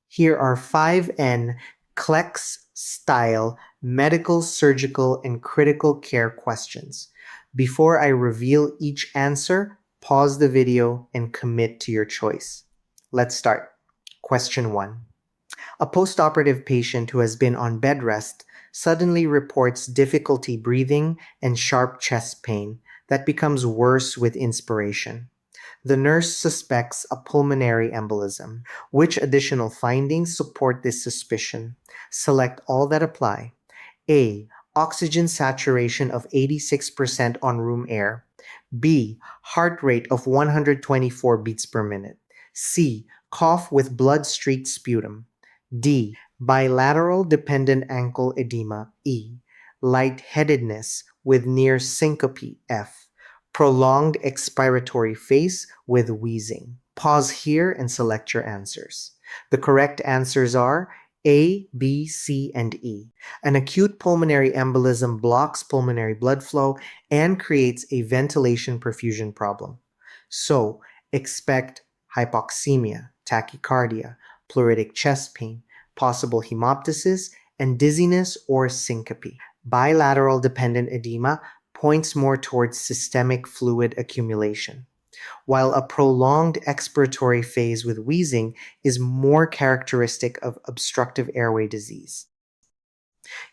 Here are 5 NCLEX style medical, surgical, and critical care questions. Before I reveal each answer, pause the video and commit to your choice. Let's start. Question 1. A postoperative patient who has been on bed rest suddenly reports difficulty breathing and sharp chest pain that becomes worse with inspiration. The nurse suspects a pulmonary embolism. Which additional findings support this suspicion? Select all that apply. A. Oxygen saturation of 86% on room air. B. Heart rate of 124 beats per minute. C. Cough with blood-streaked sputum. D. Bilateral dependent ankle edema. E. Lightheadedness with near syncope. F. Prolonged expiratory phase with wheezing. Pause here and select your answers. The correct answers are A, B, C, and E. An acute pulmonary embolism blocks pulmonary blood flow and creates a ventilation perfusion problem. So, expect hypoxemia, tachycardia, pleuritic chest pain, possible hemoptysis, and dizziness or syncope. Bilateral dependent edema points more towards systemic fluid accumulation, while a prolonged expiratory phase with wheezing is more characteristic of obstructive airway disease.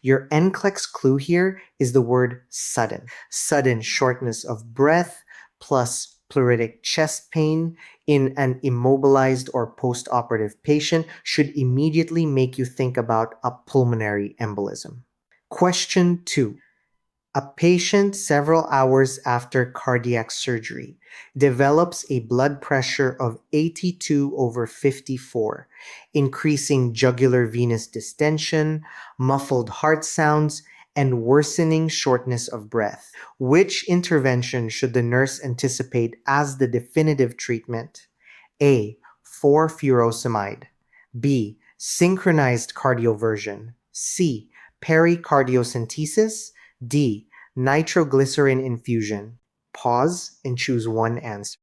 Your NCLEX clue here is the word sudden. Sudden shortness of breath plus pleuritic chest pain in an immobilized or postoperative patient should immediately make you think about a pulmonary embolism. Question 2. A patient several hours after cardiac surgery develops a blood pressure of 82/54, increasing jugular venous distension, muffled heart sounds, and worsening shortness of breath. Which intervention should the nurse anticipate as the definitive treatment? A. 4-furosemide. B. Synchronized cardioversion. C. Pericardiocentesis. D. Nitroglycerin infusion. Pause and choose one answer.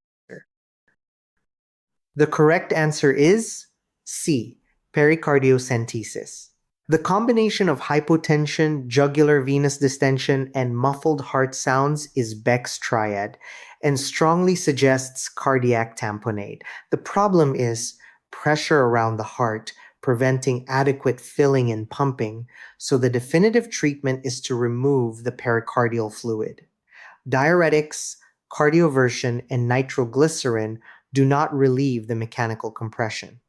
The correct answer is C. Pericardiocentesis. The combination of hypotension, jugular venous distension, and muffled heart sounds is Beck's triad and strongly suggests cardiac tamponade. The problem is pressure around the heart, preventing adequate filling and pumping, so the definitive treatment is to remove the pericardial fluid. Diuretics, cardioversion, and nitroglycerin do not relieve the mechanical compression.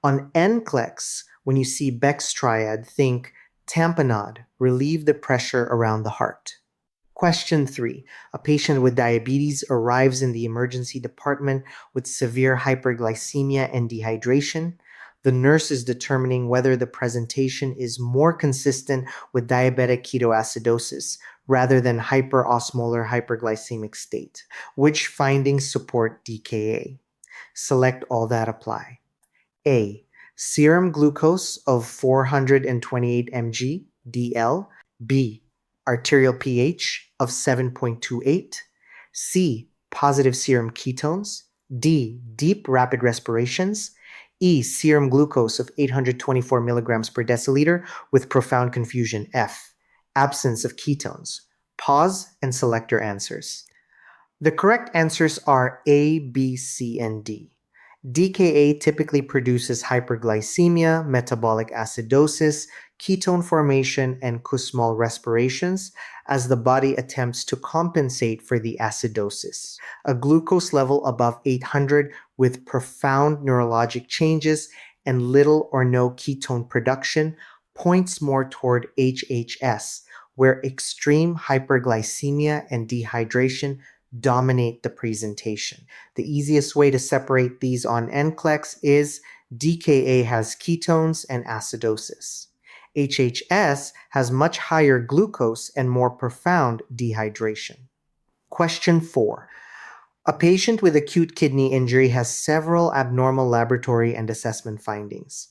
On NCLEX, when you see Beck's triad, think tamponade, relieve the pressure around the heart. Question 3. A patient with diabetes arrives in the emergency department with severe hyperglycemia and dehydration. The nurse is determining whether the presentation is more consistent with diabetic ketoacidosis rather than hyperosmolar hyperglycemic state. Which findings support DKA? Select all that apply. A. Serum glucose of 428 mg DL. B. Arterial pH of 7.28. C. Positive serum ketones. D. Deep rapid respirations. E. Serum glucose of 824 milligrams per deciliter with profound confusion. F. Absence of ketones. Pause and select your answers. The correct answers are A, B, C, and D. DKA typically produces hyperglycemia, metabolic acidosis, ketone formation, and Kussmaul respirations as the body attempts to compensate for the acidosis. A glucose level above 800 with profound neurologic changes and little or no ketone production points more toward HHS, where extreme hyperglycemia and dehydration dominate the presentation. The easiest way to separate these on NCLEX is DKA has ketones and acidosis. HHS has much higher glucose and more profound dehydration. Question 4. A patient with acute kidney injury has several abnormal laboratory and assessment findings.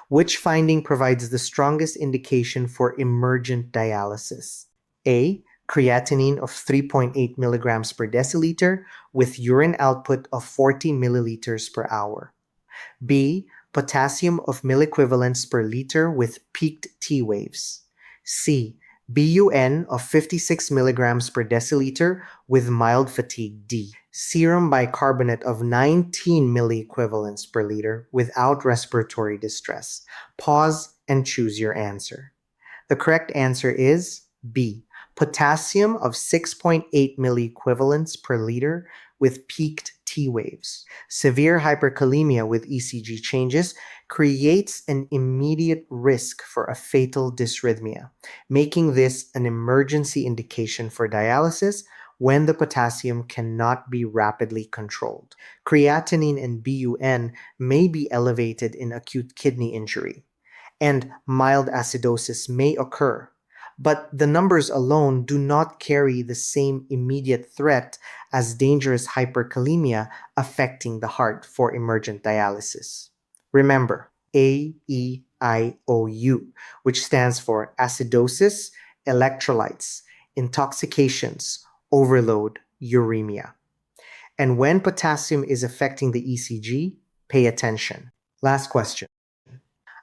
Which finding provides the strongest indication for emergent dialysis? A. Creatinine of 3.8 milligrams per deciliter with urine output of 40 milliliters per hour. B. potassium of milliequivalents per liter with peaked T waves. C. BUN of 56 milligrams per deciliter with mild fatigue. D. Serum bicarbonate of 19 milliequivalents per liter without respiratory distress. Pause and choose your answer. The correct answer is B. Potassium of 6.8 milliequivalents per liter with peaked T waves. Severe hyperkalemia with ECG changes creates an immediate risk for a fatal dysrhythmia, making this an emergency indication for dialysis when the potassium cannot be rapidly controlled. Creatinine and BUN may be elevated in acute kidney injury, and mild acidosis may occur, but the numbers alone do not carry the same immediate threat as dangerous hyperkalemia affecting the heart for emergent dialysis. Remember, AEIOU, which stands for acidosis, electrolytes, intoxications, overload, uremia. And when potassium is affecting the ECG, pay attention. Last question.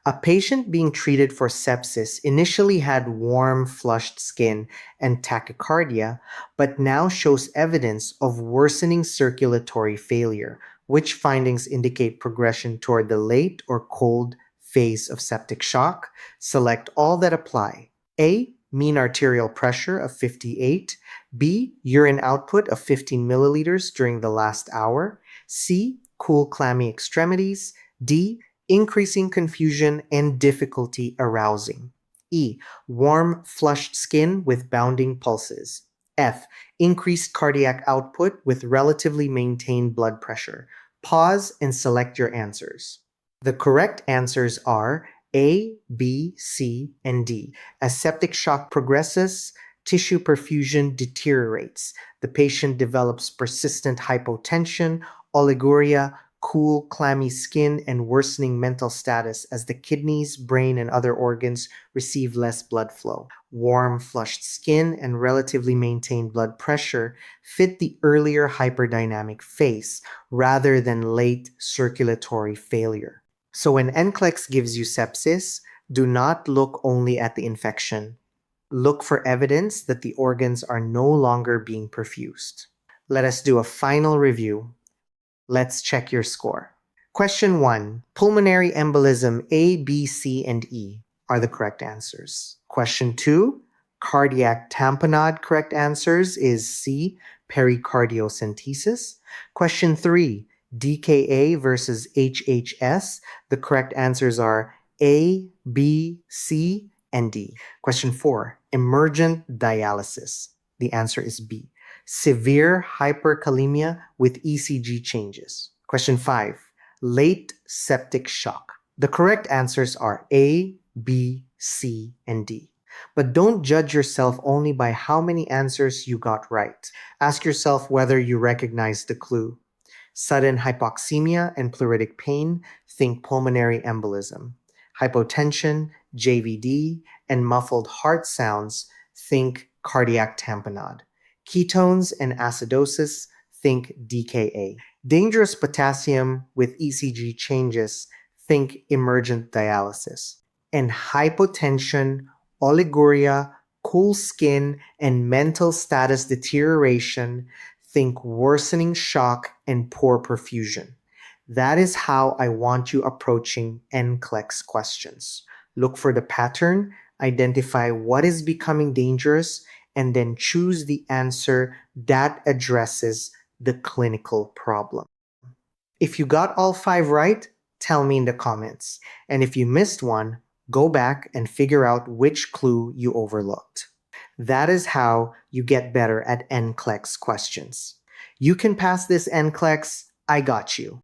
A patient being treated for sepsis initially had warm, flushed skin and tachycardia, but now shows evidence of worsening circulatory failure. Which findings indicate progression toward the late or cold phase of septic shock? Select all that apply. A. Mean arterial pressure of 58. B. Urine output of 15 milliliters during the last hour. C. Cool, clammy extremities. D. Increasing confusion and difficulty arousing. E. Warm, flushed skin with bounding pulses. F. Increased cardiac output with relatively maintained blood pressure. Pause and select your answers. The correct answers are A, B, C, and D. As septic shock progresses, tissue perfusion deteriorates. The patient develops persistent hypotension, oliguria, cool, clammy skin, and worsening mental status as the kidneys, brain, and other organs receive less blood flow. Warm, flushed skin and relatively maintained blood pressure fit the earlier hyperdynamic phase rather than late circulatory failure. So when NCLEX gives you sepsis, do not look only at the infection. Look for evidence that the organs are no longer being perfused. Let us do a final review. Let's check your score. Question 1. Pulmonary embolism A, B, C, and E are the correct answers. Question 2. Cardiac tamponade, correct answers is C, pericardiocentesis. Question 3. DKA versus HHS. The correct answers are A, B, C, and D. Question 4. Emergent dialysis. The answer is B. Severe hyperkalemia with ECG changes. Question 5. Late septic shock. The correct answers are A, B, C, and D. But don't judge yourself only by how many answers you got right. Ask yourself whether you recognize the clue. Sudden hypoxemia and pleuritic pain, think pulmonary embolism. Hypotension, JVD, and muffled heart sounds, think cardiac tamponade. Ketones and acidosis, think DKA. Dangerous potassium with ECG changes, think emergent dialysis. And hypotension, oliguria, cool skin, and mental status deterioration, think worsening shock and poor perfusion. That is how I want you approaching NCLEX questions. Look for the pattern, identify what is becoming dangerous, and then choose the answer that addresses the clinical problem. If you got all 5 right, tell me in the comments. And if you missed one, go back and figure out which clue you overlooked. That is how you get better at NCLEX questions. You can pass this NCLEX, I got you.